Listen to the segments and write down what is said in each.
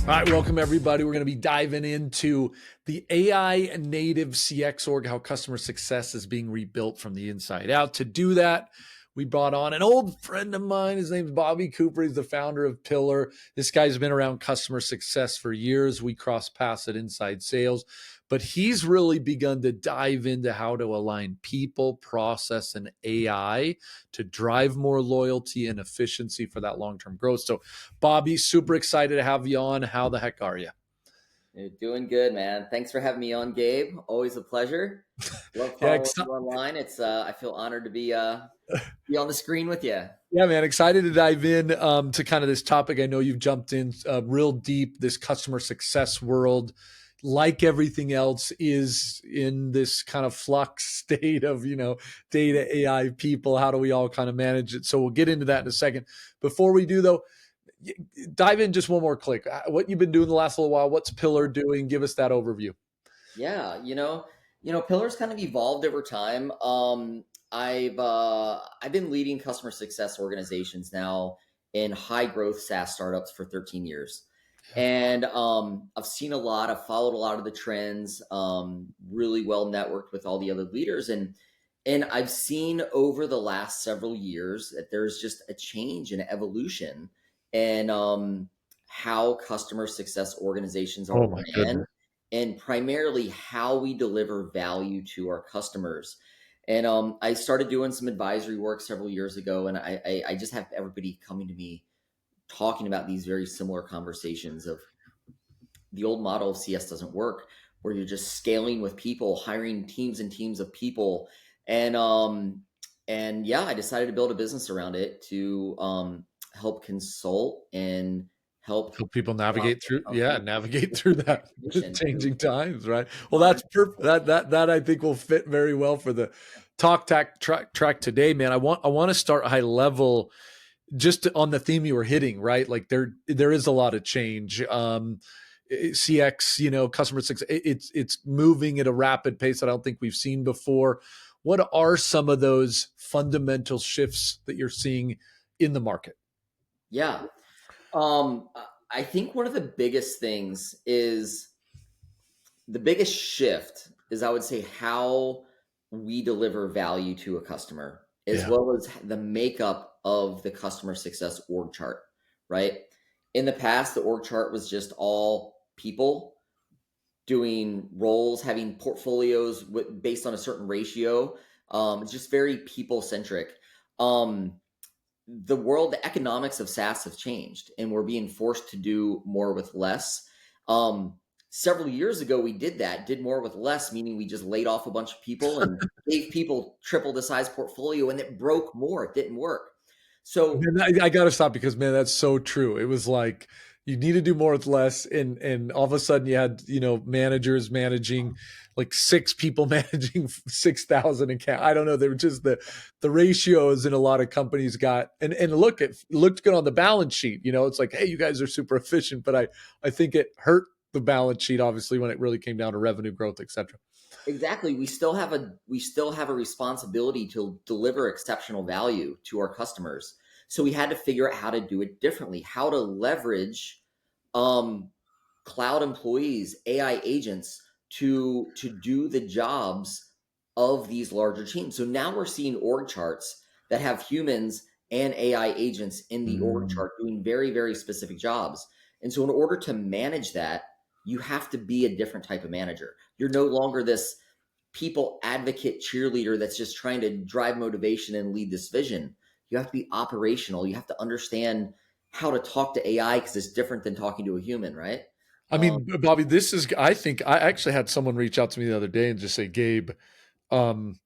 All right, welcome everybody. We're going to be diving into the AI native CX org, how customer success is being rebuilt from the inside out. To do that, we brought on an old friend of mine. His name's Bobby Cooper. He's the founder of PILR. This guy's been around customer success for years. We cross paths at Inside Sales, but he's really begun to dive into how to align people, process, and AI to drive more loyalty and efficiency for that long-term growth. So Bobby, super excited to have you on. How the heck are you? You're doing good, man. Thanks for having me on, Gabe. Always a pleasure. Love Yeah, following you online. It's I feel honored to be on the screen with you. yeah, man, excited to dive in to kind of this topic. I know you've jumped in real deep. This customer success world, like everything else, is in this kind of flux state of, data, AI, people. How do we all kind of manage it? So we'll get into that in a second. Before we do, though, dive in just one more click. What you've been doing the last little while? What's Pillar doing? Give us that overview. Yeah, Pillars kind of evolved over time. I've been leading customer success organizations now in high growth SaaS startups for 13 years. And I've seen a lot, I've followed a lot of the trends, really well networked with all the other leaders. And I've seen over the last several years that there's just a change and evolution in how customer success organizations are Oh my ran goodness. and primarily how we deliver value to our customers. And I started doing some advisory work several years ago, and I just have everybody coming to me talking about these very similar conversations of the old model of CS doesn't work, where you're just scaling with people, hiring teams and teams of people. And yeah, I decided to build a business around it to help consult and help People navigate through, companies navigate through that transition to changing times, right? Well, modern. that's perfect. That I think will fit very well for the track today, man. I want to start high level, just on the theme you were hitting, right? Like there is a lot of change. CX, customer success, it's moving at a rapid pace that I don't think we've seen before. What are some of those fundamental shifts that you're seeing in the market? Yeah. Um, I think one of the biggest things is the biggest shift is, I would say, how we deliver value to a customer, as Yeah. well as the makeup of the customer success org chart, right? In the past, the org chart was just all people doing roles, having portfolios based on a certain ratio. It's just very people centric. Um, the economics of SaaS have changed, and we're being forced to do more with less. Several years ago, we did more with less, meaning we just laid off a bunch of people and gave people triple the size portfolio, and it broke more. It didn't work. So Man, I got to stop because, man, that's so true. It was like you need to do more with less, and all of a sudden you had managers managing like six people managing 6,000 account. I don't know. They were just the ratios in a lot of companies got and look, it looked good on the balance sheet. It's like, hey, you guys are super efficient, but I think it hurt the balance sheet obviously when it really came down to revenue growth, etc. exactly, we still have a responsibility to deliver exceptional value to our customers. So we had to figure out how to do it differently, how to leverage um, cloud employees, AI agents to do the jobs of these larger teams. So now we're seeing org charts that have humans and AI agents in the org Mm. chart doing very, very specific jobs. And so in order to manage that, you have to be a different type of manager. You're no longer this people advocate cheerleader that's just trying to drive motivation and lead this vision. You have to be operational. You have to understand how to talk to AI, because it's different than talking to a human, right? I Um, mean, Bobby, I think I actually had someone reach out to me the other day and just say, Gabe, um,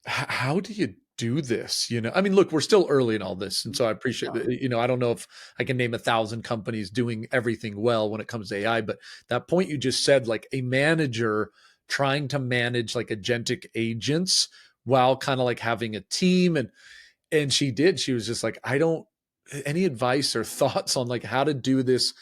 how do you do this? I mean, look, we're still early in all this. And so I appreciate that. I don't know if I can name 1,000 companies doing everything well when it comes to AI, but that point you just said, like a manager trying to manage like agentic agents while kind of like having a team. And she was just like, I don't, any advice or thoughts on like how to do this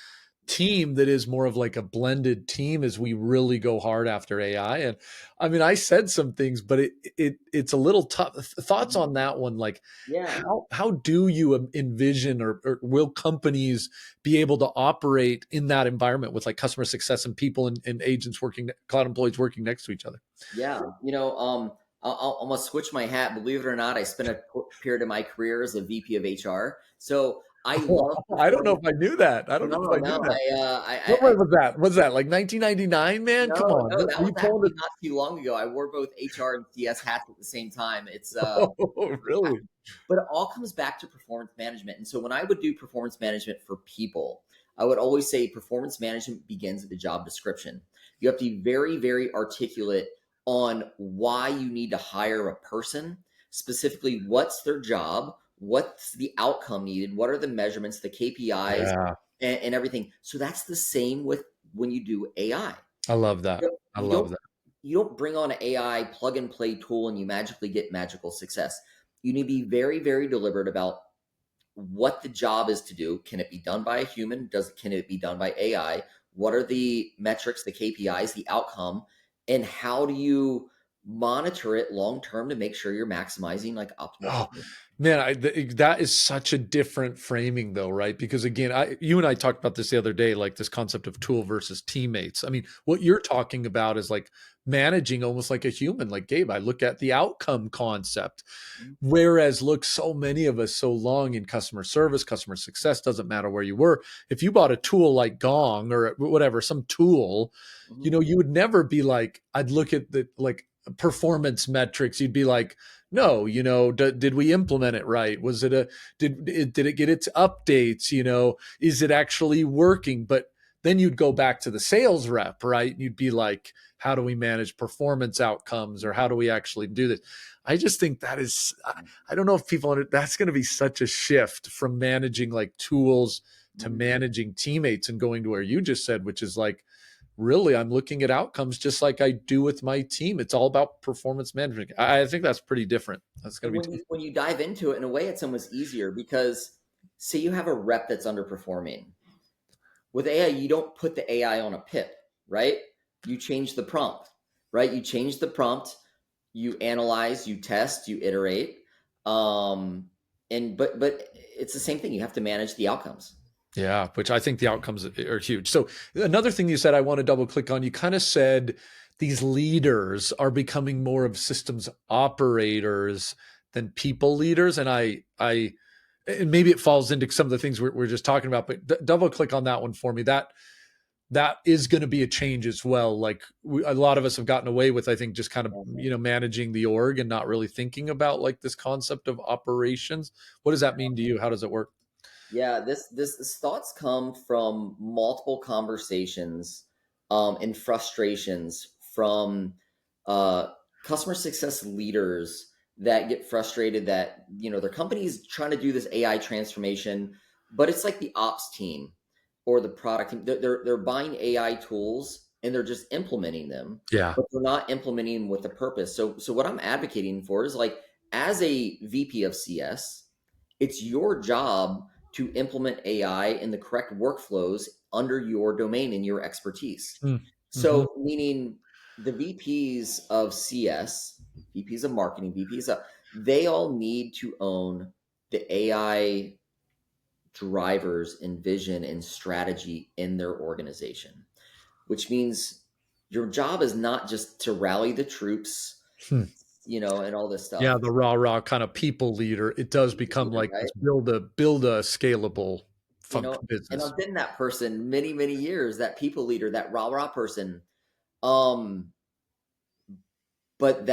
team that is more of like a blended team as we really go hard after AI. And I mean, I said some things, but it's a little tough. Thoughts Mhm. on that one? Like, Yeah. how do you envision, or will companies be able to operate in that environment with like customer success and people and agents working, cloud employees working next to each other? Yeah. I'm gonna switch my hat. Believe it or not, I spent a period of my career as a VP of HR. So I love I don't know performance. if I knew that. I don't know if No, I no, knew that. What I was that? Was that like 1999, man? Come no, on. no, Were that was you pulling actually it? not too long ago. I wore both HR and CS hats at the same time. Oh, really? But it all comes back to performance management. And so when I would do performance management for people, I would always say performance management begins at the job description. You have to be very, very articulate on why you need to hire a person, specifically what's their job, what's the outcome needed, what are the measurements, the KPIs, Yeah. and everything. So that's the same with when you do AI. I love that. I You love don't that. you don't bring on an AI plug and play tool and you magically get magical success. You need to be very, very deliberate about what the job is to do. Can it be done by a human? Can it be done by AI? What are the metrics, the KPIs, the outcome, and how do you monitor it long term to make sure you're maximizing like optimal Oh, performance? man, that is such a different framing though, right? Because again, you and I talked about this the other day, like this concept of tool versus teammates. I mean, what you're talking about is like managing almost like a human. Like Gabe, I look at the outcome concept. Whereas, look, so many of us so long in customer service, customer success, doesn't matter where you were. If you bought a tool like Gong or whatever, some tool, Mhm. you would never be like, I'd look at the like performance metrics. You'd be like, no, did we implement it right? Was it did it get its updates? Is it actually working? But then you'd go back to the sales rep, right? And you'd be like, how do we manage performance outcomes, or how do we actually do this? I just think that is, I don't know if that's going to be such a shift from managing like tools to Mhm. managing teammates and going to where you just said, which is like, really, I'm looking at outcomes just like I do with my team. It's all about performance management. I think that's pretty different. That's going And to be when different. you dive into it, in a way, it's almost easier because say you have a rep that's underperforming. With AI, you don't put the AI on a pip, right? You change the prompt, right? You change the prompt, you analyze, you test, you iterate. But it's the same thing. You have to manage the outcomes. Yeah, which I think the outcomes are huge. So another thing you said I want to double click on, you kind of said these leaders are becoming more of systems operators than people leaders. And and maybe it falls into some of the things we're just talking about, but double click on that one for me. That is going to be a change as well. Like a lot of us have gotten away with, I think, just kind of, managing the org and not really thinking about like this concept of operations. What does that mean to you? How does it work? Yeah, this thoughts come from multiple conversations and frustrations from uh, customer success leaders that get frustrated that their company's trying to do this AI transformation, but it's like the ops team or the product team. They're buying AI tools and they're just implementing them, Yeah. but they're not implementing them with a purpose. So what I'm advocating for is like as a VP of CS, it's your job to implement AI in the correct workflows under your domain and your expertise. Mm-hmm. So, meaning the VPs of CS, VPs of marketing, they all need to own the AI drivers and vision and strategy in their organization, which means your job is not just to rally the troops, Hmm. and all this Yeah, stuff. the rah kind of people leader. It does become like Right? this build a scalable you know, and business. I've been that person many, many years, that people leader, that rah rah person. Um, but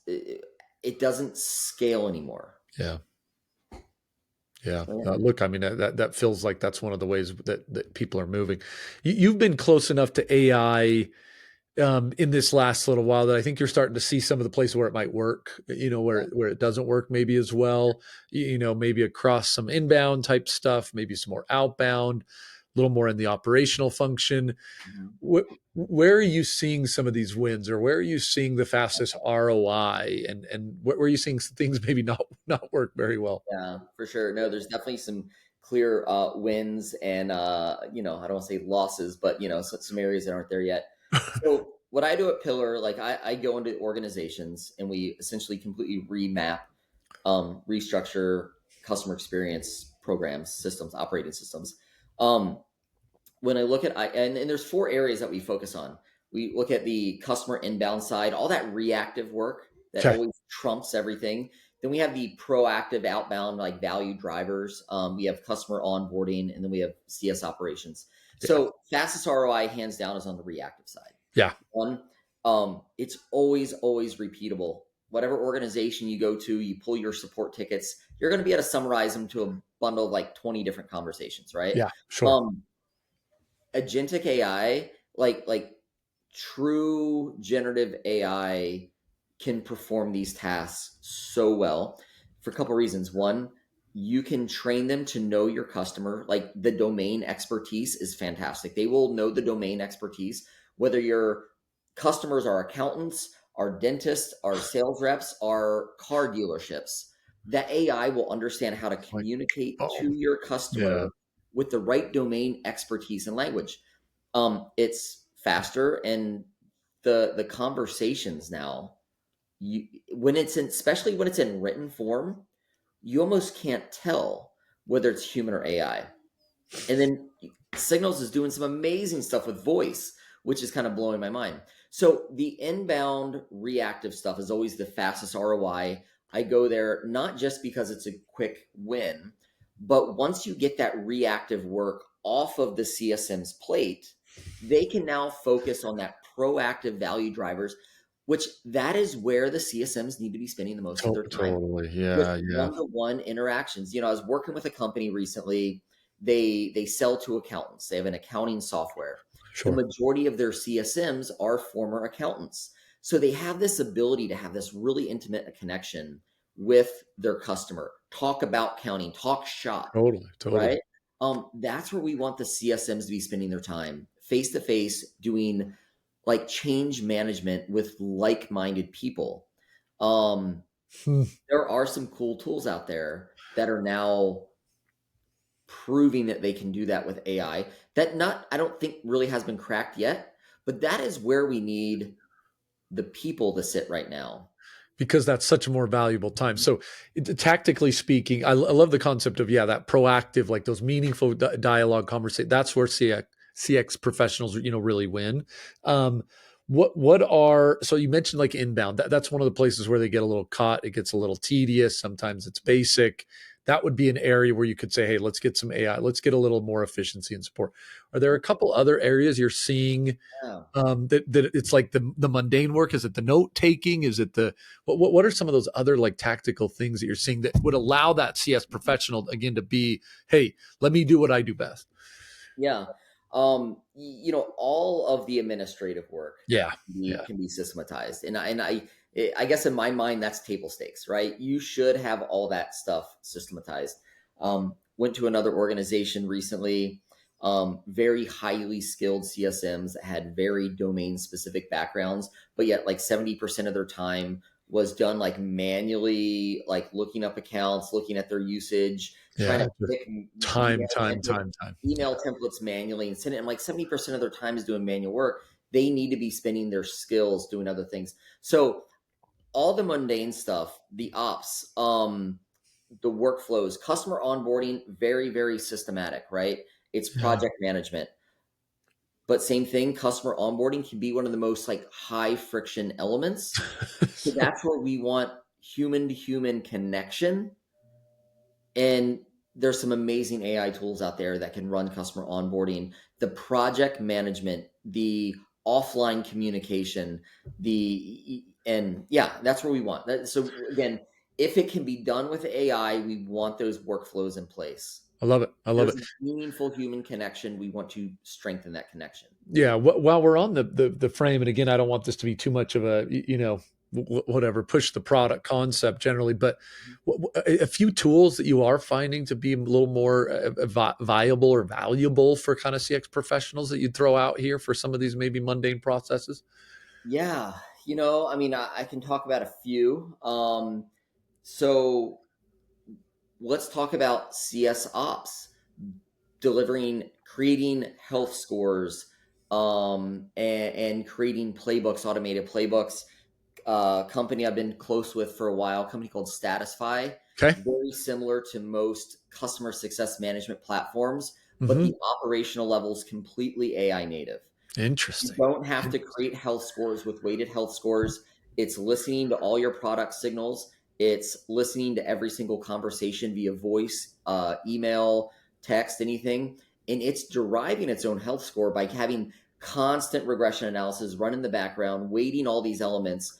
it doesn't scale anymore. Yeah. Yeah. So, yeah. Look, I mean, that feels like that's one of the ways that people are moving. You've been close enough to AI in this last little while that I think you're starting to see some of the places where it might work, where it doesn't work maybe as well, maybe across some inbound type stuff, maybe some more outbound, a little more in the operational function. Mhm. Where are you seeing some of these wins, or where are you seeing the fastest ROI, and where are you seeing things maybe not work very well? Yeah, for sure. No, there's definitely some clear wins and I don't want to say losses, but some areas that aren't there yet. So what I do at Pillar, like I go into organizations and we essentially completely remap, restructure customer experience programs, systems, operating systems. When I look at and there's four areas that we focus on. We look at the customer inbound side, all that reactive work that Okay. always trumps everything. Then we have the proactive outbound, like value drivers. We have customer onboarding, and then we have CS operations. Yeah. So fastest ROI, hands down, is on the reactive side. Yeah. One, it's always repeatable. Whatever organization you go to, you pull your support tickets, you're going to be able to summarize them to a bundle of like 20 different conversations, right? Yeah. Sure. Um, Agentic AI, like true generative AI, can perform these tasks so well for a couple of reasons. One, you can train them to know your customer. Like the domain expertise is fantastic. They will know the domain expertise, whether your customers are accountants, are dentists, are sales reps, are car dealerships. That AI will understand how to Like, communicate oh, to your yeah. customer with the right domain expertise and language. It's faster, and the conversations now, when it's in, especially when it's in written form, you almost can't tell whether it's human or AI. And then Signals is doing some amazing stuff with voice, which is kind of blowing my mind. So the inbound reactive stuff is always the fastest ROI. I go there not just because it's a quick win, but once you get that reactive work off of the CSM's plate, they can now focus on that proactive value drivers, which that is where the CSMs need to be spending the most of their time. Totally. Just Yeah. Yeah. one-to-one interactions. I was working with a company recently. They sell to accountants. They have an accounting software. The Sure. majority of their CSMs are former accountants. So they have this ability to have this really intimate connection with their customer, talk about counting, talk shop, Totally. Totally. right? That's where we want the CSMs to be spending their time, face to face, doing like change management with like-minded people. Um, Hmm. there are some cool tools out there that are now proving that they can do that with AI, that not I don't think really has been cracked yet, but that is where we need the people to sit right now. Because that's such a more valuable time. So, tactically speaking, I love the concept of that proactive, like those meaningful dialogue conversation. That's where CX professionals, really win. Um, what are so you mentioned like inbound? That's one of the places where they get a little caught. It gets a little tedious. Sometimes it's basic. That would be an area where you could say, hey, let's get some AI. Let's get a little more efficiency and support. Are there a couple other areas you're seeing Yeah. that it's like the mundane work? Is it the note taking? Is it the what are some of those other like tactical things that you're seeing that would allow that CS professional again to be, hey, let me do what I do best? Yeah. All of the administrative work Yeah. can Yeah. can be systematized. And I guess in my mind, that's table stakes, right? You should have all that stuff systematized. Went to another organization recently, very highly skilled CSMs that had very domain specific backgrounds, but yet like 70% of their time was done like manually, like looking up accounts, looking at their usage, trying Yeah. to Just pick time, time, time, time. email templates manually and send it. And like 70% of their time is doing manual work. They need to be spending their skills doing other things. So all the mundane stuff, the ops, the workflows, customer onboarding, very, very systematic, right? It's Yeah. project management. But same thing, customer onboarding can be one of the most like high friction elements. So So, that's where we want human to human connection. And there's some amazing AI tools out there that can run customer onboarding, the project management, the offline communication, and yeah, that's where we want that. So again, if it can be done with AI, we want those workflows in place. I love it. I love There's it. a meaningful human connection. We want to strengthen that connection. Yeah. While we're on the frame, and again, I don't want this to be too much of a whatever push the product concept generally, but a few tools that you are finding to be a little more viable or valuable for kind of CX professionals that you'd throw out here for some of these maybe mundane processes. Yeah, I mean, I can talk about a few. So let's talk about CS ops. creating health scores, and creating playbooks, automated playbooks. Company I've been close with for a while, company called Statisfy, Okay. very similar to most customer success management platforms, but Hmm. the operational level is completely AI native. You Interesting. don't have to create health scores with weighted health scores. It's listening to all your product signals. It's listening to every single conversation via voice, email, text, anything. And it's deriving its own health score by having constant regression analysis run in the background, weighting all these elements.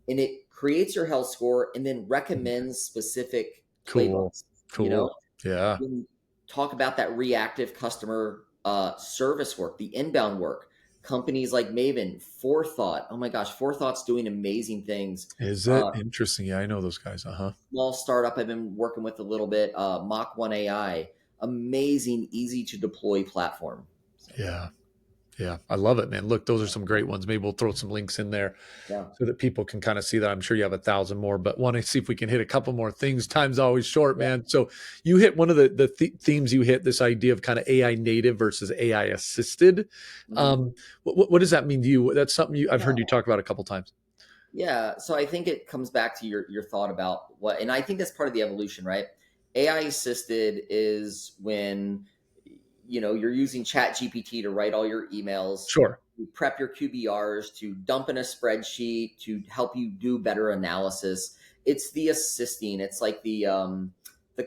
And it creates your health score and then recommends specific Cool. playbooks. You know, Cool. Yeah. when you talk about that reactive customer service work, the inbound work, companies like Maven, Forethought. Oh my gosh, Forethought's doing amazing things. Is it interesting? Yeah, I know those guys. Uh-huh. Small startup I've been working with a little bit, Mach 1 AI, amazing, easy to deploy platform. So, Yeah. Yeah. I love it, man. Look, those are some great ones. Maybe we'll throw some links in there yeah, so that people can kind of see that. I'm sure you have 1,000 more, but want to see if we can hit a couple more things. Time's always short, yeah. man. So you hit one of the themes you hit, this idea of kind of AI native versus AI assisted. Mhm. What does that mean to you? That's something I've Yeah. heard you talk about a couple times. Yeah. So I think it comes back to your thought about what, and I think that's part of the evolution, right? AI assisted is when you're using Chat GPT to write all your emails, Sure. to prep your QBRs, to dump in a spreadsheet, to help you do better analysis. It's the assisting. It's like the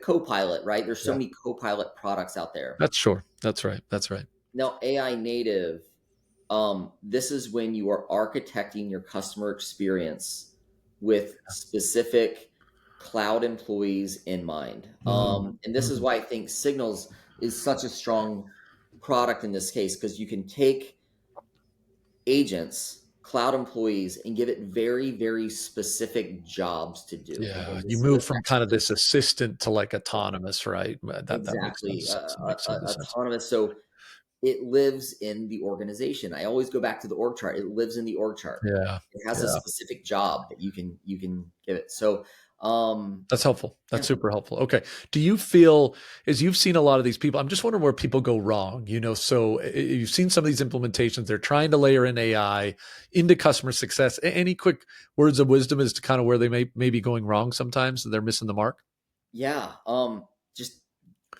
co-pilot, right? There's so Yeah. many co-pilot products out there. That's sure. That's right. That's right. Now, AI native, this is when you are architecting your customer experience with specific cloud employees in mind. Mm, And this is mm. why I think Signals is such a strong product in this case, because you can take agents, cloud employees, and give it very, very specific jobs to do. Okay, Yeah. You this is move from kind of effectively this assistant to like autonomous, right? That makes exactly sense. That makes total sense. autonomous. So it lives in the organization. I always go back to the org chart. It lives in the org chart. Yeah. It has a Yeah. specific job that you can give it. So um That's helpful. yeah, That's super helpful. Okay. Do you feel, as you've seen a lot of these people, I'm just wondering where people go wrong, so you've seen some of these implementations, they're trying to layer in AI into customer success. Any quick words of wisdom as to kind of where they may be going wrong sometimes, they're missing the mark? yeah. Just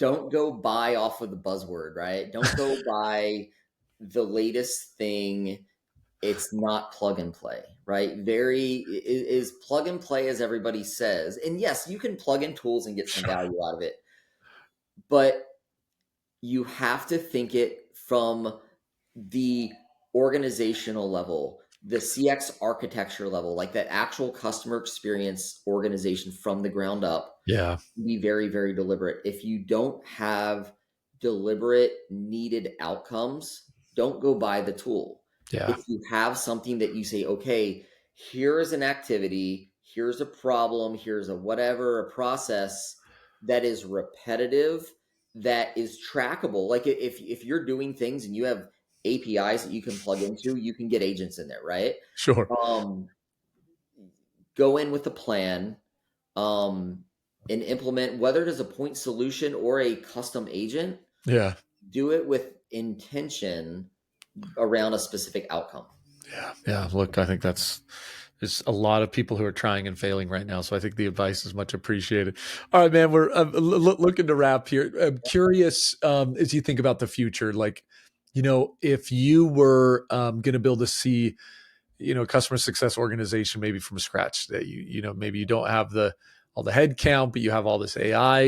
don't go buy off of the buzzword, right? Don't go buy the latest thing. It's not plug and play, right? Is plug and play as everybody says. And yes, you can plug in tools and get some Sure. value out of it, but you have to think it from the organizational level, the CX architecture level, like that actual customer experience organization from the ground up. Yeah. Be very, very deliberate. If you don't have deliberate needed outcomes, don't go buy the tool. Yeah. If you have something that you say, okay, here is an activity, here's a problem, here's a whatever, a process that is repetitive, that is trackable. Like if you're doing things and you have APIs that you can plug into, you can get agents in there, right? Sure. Um, Go in with a plan, um, and implement, whether it is a point solution or a custom agent, Yeah. do it with intention around a specific outcome. Yeah. Yeah. Look, I think there's a lot of people who are trying and failing right now. So I think the advice is much appreciated. All right, man, we're looking to wrap here. I'm curious, as you think about the future, like, if you were going to build a customer success organization, maybe from scratch, that maybe you don't have all the head count, but you have all this AI,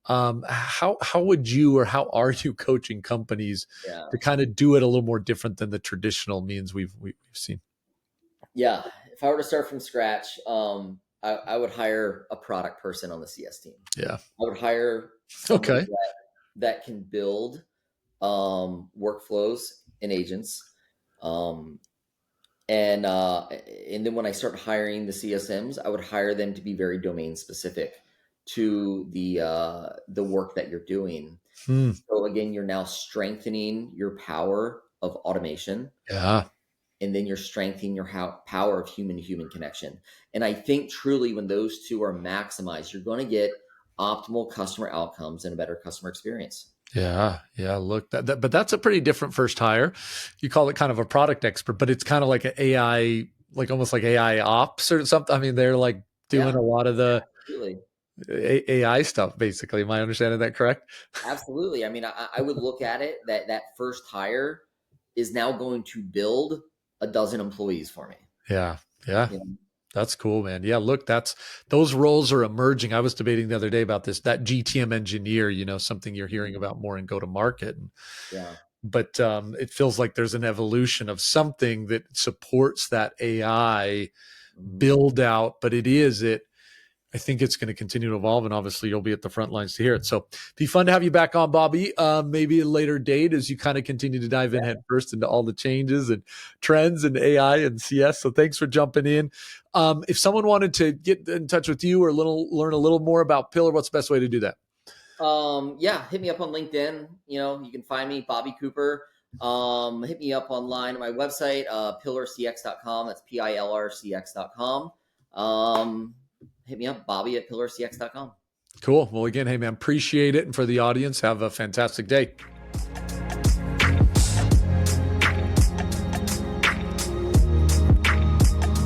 how would you, or how are you coaching companies Yeah. to kind of do it a little more different than the traditional means we've seen? Yeah. If I were to start from scratch, I would hire a product person on the CS team. Yeah. I would hire somebody Okay. that can build workflows and agents. Um, and then when I start hiring the CSMs, I would hire them to be very domain specific to the work that you're doing. Hmm. So again, you're now strengthening your power of automation, Yeah. and then you're strengthening your power of human to human connection. And I think truly, when those two are maximized, you're going to get optimal customer outcomes and a better customer experience. Yeah, yeah. Look, but that's a pretty different first hire. You call it kind of a product expert, but it's kind of like an AI, like almost like AI ops or something. I mean, they're like doing Yeah, a lot of the absolutely. AI stuff, basically. Am I understanding that correct? Absolutely. I mean, I would look at it that that first hire is now going to build a dozen employees for me. Yeah, yeah. You know? That's cool, man. Yeah, look, that's those roles are emerging. I was debating the other day about this, that GTM engineer, something you're hearing about more in go to market. Yeah. But it feels like there's an evolution of something that supports that AI Mhm. build out, but I think it's going to continue to evolve, and obviously you'll be at the front lines to hear it. So be fun to have you back on, Bobby. Maybe a later date as you kind of continue to dive in Yeah. head first into all the changes and trends and AI and CS. So thanks for jumping in. If someone wanted to get in touch with you or learn a little more about PILR, what's the best way to do that? Yeah, hit me up on LinkedIn. You can find me, Bobby Cooper. Hit me up online at my website, pillarcx.com. That's pilrcx.com. Hit me up, Bobby at pillarcx.com. Cool. Well, again, hey man, appreciate it, and for the audience, have a fantastic day.